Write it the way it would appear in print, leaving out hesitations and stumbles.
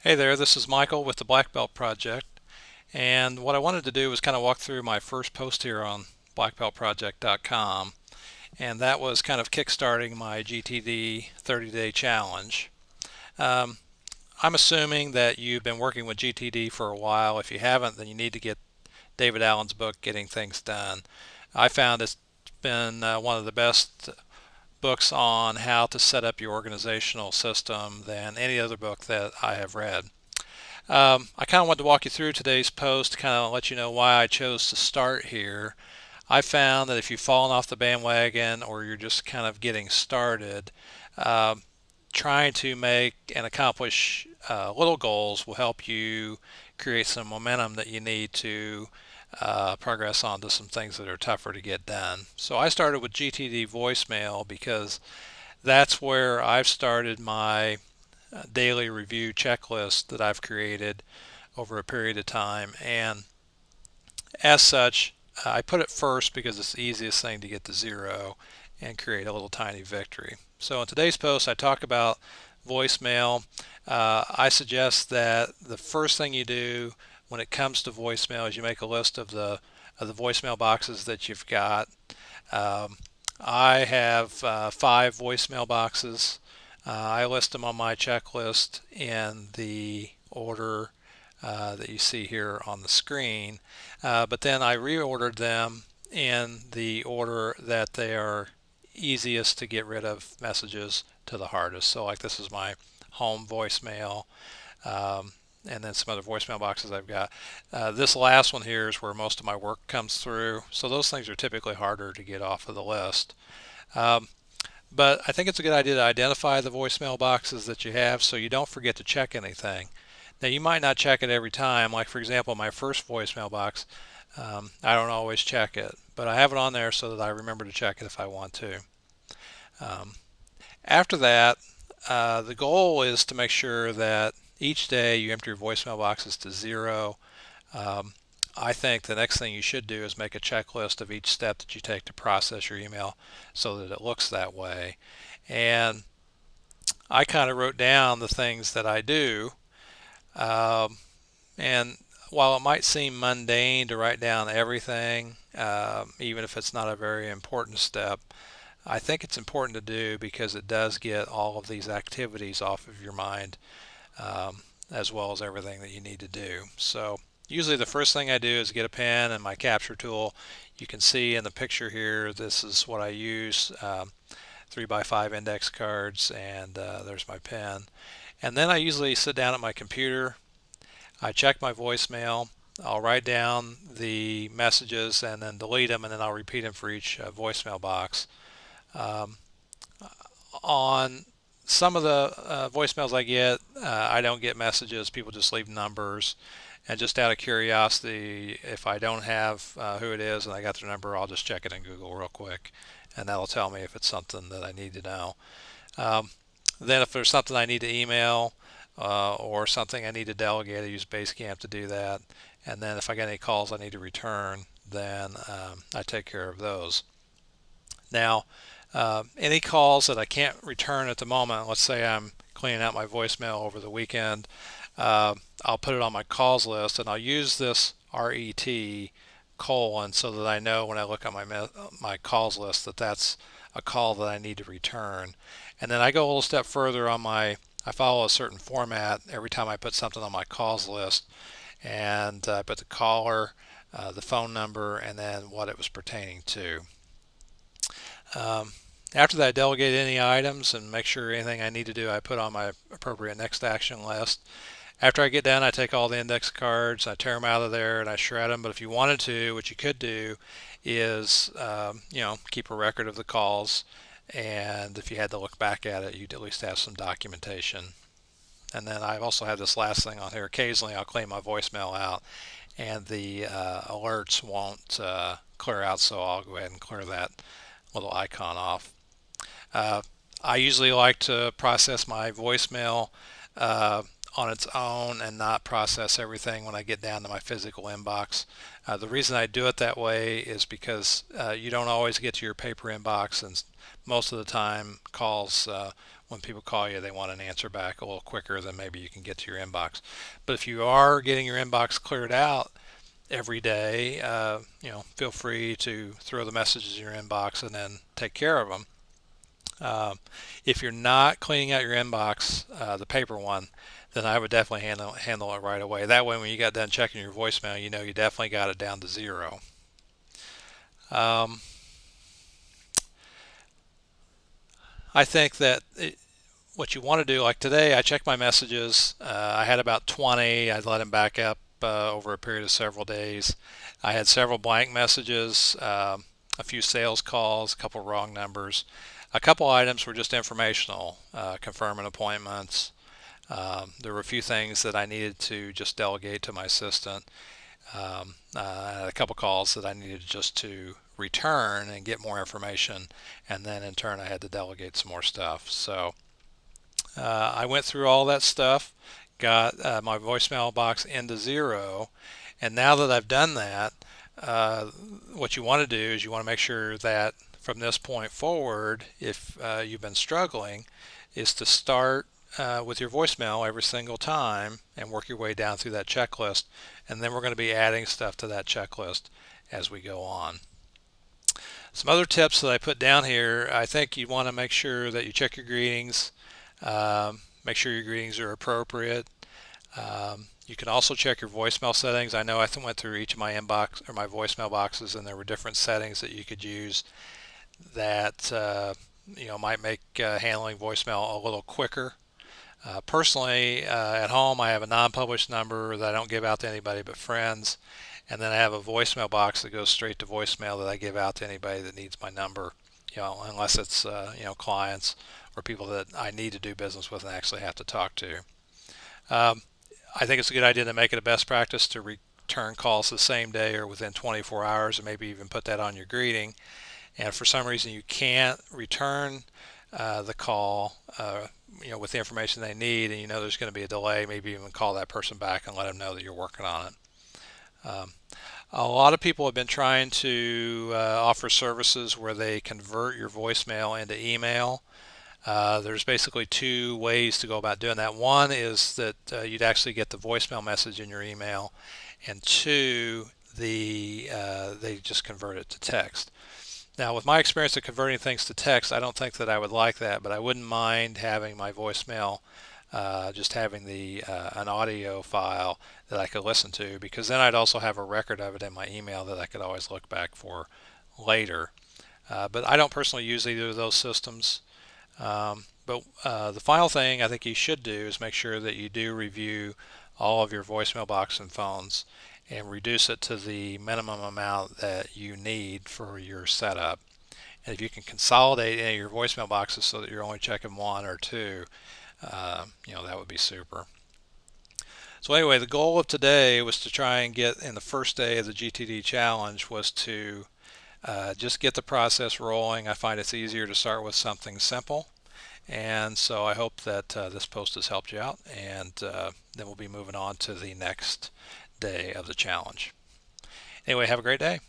Hey there, this is Michael with the Black Belt Project, and what I wanted to do was kind of walk through my first post here on BlackBeltProject.com, and that was kind of kickstarting my GTD 30-day challenge. Um, I'm assuming that you've been working with GTD for a while. If you haven't, then you need to get David Allen's book, Getting Things Done. I found it's been one of the best books on how to set up your organizational system than any other book that I have read. I kind of wanted to walk you through today's post to kind of let you know why I chose to start here. I found that if you've fallen off the bandwagon or you're just kind of getting started, uh, trying to make and accomplish little goals will help you create some momentum that you need to progress on to some things that are tougher to get done. So I started with GTD voicemail because that's where I've started my daily review checklist that I've created over a period of time. And as such, I put it first because it's the easiest thing to get to zero and create a little tiny victory. So in today's post, I talk about voicemail. I suggest that the first thing you do when it comes to voicemail is you make a list of the voicemail boxes that you've got. Um, I have 5 voicemail boxes. I list them on my checklist in the order that you see here on the screen, but then I reordered them in the order that they are easiest to get rid of messages to the hardest. So like this is my home voicemail, um, and then some other voicemail boxes I've got. This last one here is where most of my work comes through. So those things are typically harder to get off of the list. Um, but I think it's a good idea to identify the voicemail boxes that you have so you don't forget to check anything. Now, you might not check it every time. Like, for example, my first voicemail box, I don't always check it, but I have it on there so that I remember to check it if I want to. Um, After that, the goal is to make sure that each day you empty your voicemail boxes to zero. Um, I think the next thing you should do is make a checklist of each step that you take to process your email so that it looks that way. And I kind of wrote down the things that I do. Um, and while it might seem mundane to write down everything, even if it's not a very important step, I think it's important to do because it does get all of these activities off of your mind, as well as everything that you need to do. So usually the first thing I do is get a pen and my capture tool. You can see in the picture here, this is what I use, 3x5 index cards, and there's my pen. And then I usually sit down at my computer, I check my voicemail, I'll write down the messages and then delete them, and then I'll repeat them for each voicemail box. Um, on some of the voicemails I get, I don't get messages. People just leave numbers. And just out of curiosity, if I don't have who it is and I got their number, I'll just check it in Google real quick. And that'll tell me if it's something that I need to know. Um, then if there's something I need to email or something I need to delegate, I use Basecamp to do that. And then if I get any calls I need to return, then I take care of those. Now, any calls that I can't return at the moment, let's say I'm cleaning out my voicemail over the weekend, I'll put it on my calls list and I'll use this RET colon so that I know when I look at my calls list that that's a call that I need to return. And then I go a little step further on I follow a certain format every time I put something on my calls list, and I put the caller, the phone number, and then what it was pertaining to. Um, After that, I delegate any items and make sure anything I need to do I put on my appropriate next action list. After I get done, I take all the index cards, I tear them out of there, and I shred them. But if you wanted to, what you could do is, keep a record of the calls. And if you had to look back at it, you'd at least have some documentation. And then I also have this last thing on here. Occasionally, I'll clean my voicemail out, and the alerts won't clear out, so I'll go ahead and clear that little icon off. Uh, I usually like to process my voicemail on its own and not process everything when I get down to my physical inbox. The reason I do it that way is because you don't always get to your paper inbox, and most of the time calls when people call you, they want an answer back a little quicker than maybe you can get to your inbox. But if you are getting your inbox cleared out every day, feel free to throw the messages in your inbox and then take care of them. If you're not cleaning out your inbox, the paper one, then I would definitely handle it right away. That way, when you got done checking your voicemail, you know you definitely got it down to 0. I think that what you want to do, like today, I checked my messages. I had about 20. I let them back up over a period of several days. I had several blank messages, a few sales calls, a couple wrong numbers. A couple items were just informational, confirming appointments. There were a few things that I needed to just delegate to my assistant. A couple calls that I needed just to return and get more information, and then in turn I had to delegate some more stuff. So I went through all that stuff, got my voicemail box into 0, and now that I've done that, what you want to do is you want to make sure that from this point forward, if you've been struggling, is to start with your voicemail every single time and work your way down through that checklist, and then we're going to be adding stuff to that checklist as we go on. Some other tips that I put down here, I think you want to make sure that you check your greetings, make sure your greetings are appropriate. You can also check your voicemail settings. I know I went through each of my inbox or my voicemail boxes, and there were different settings that you could use that might make handling voicemail a little quicker. Personally, at home, I have a non-published number that I don't give out to anybody but friends, and then I have a voicemail box that goes straight to voicemail that I give out to anybody that needs my number, unless it's clients or people that I need to do business with and actually have to talk to. I think it's a good idea to make it a best practice to return calls the same day or within 24 hours, and maybe even put that on your greeting. And if for some reason you can't return the call, with the information they need, and you know there's going to be a delay, maybe even call that person back and let them know that you're working on it. A lot of people have been trying to offer services where they convert your voicemail into email. There's basically 2 ways to go about doing that. One is that you'd actually get the voicemail message in your email, and 2, they just convert it to text. Now, with my experience of converting things to text, I don't think that I would like that, but I wouldn't mind having my voicemail just having an audio file that I could listen to, because then I'd also have a record of it in my email that I could always look back for later. But I don't personally use either of those systems. But the final thing I think you should do is make sure that you do review all of your voicemail box and phones and reduce it to the minimum amount that you need for your setup. And if you can consolidate any of your voicemail boxes so that you're only checking 1 or 2, that would be super. So anyway, the goal of today was to try and get, in the first day of the GTD challenge, was to just get the process rolling. I find it's easier to start with something simple. And so I hope that this post has helped you out, and then we'll be moving on to the next day of the challenge. Anyway, have a great day.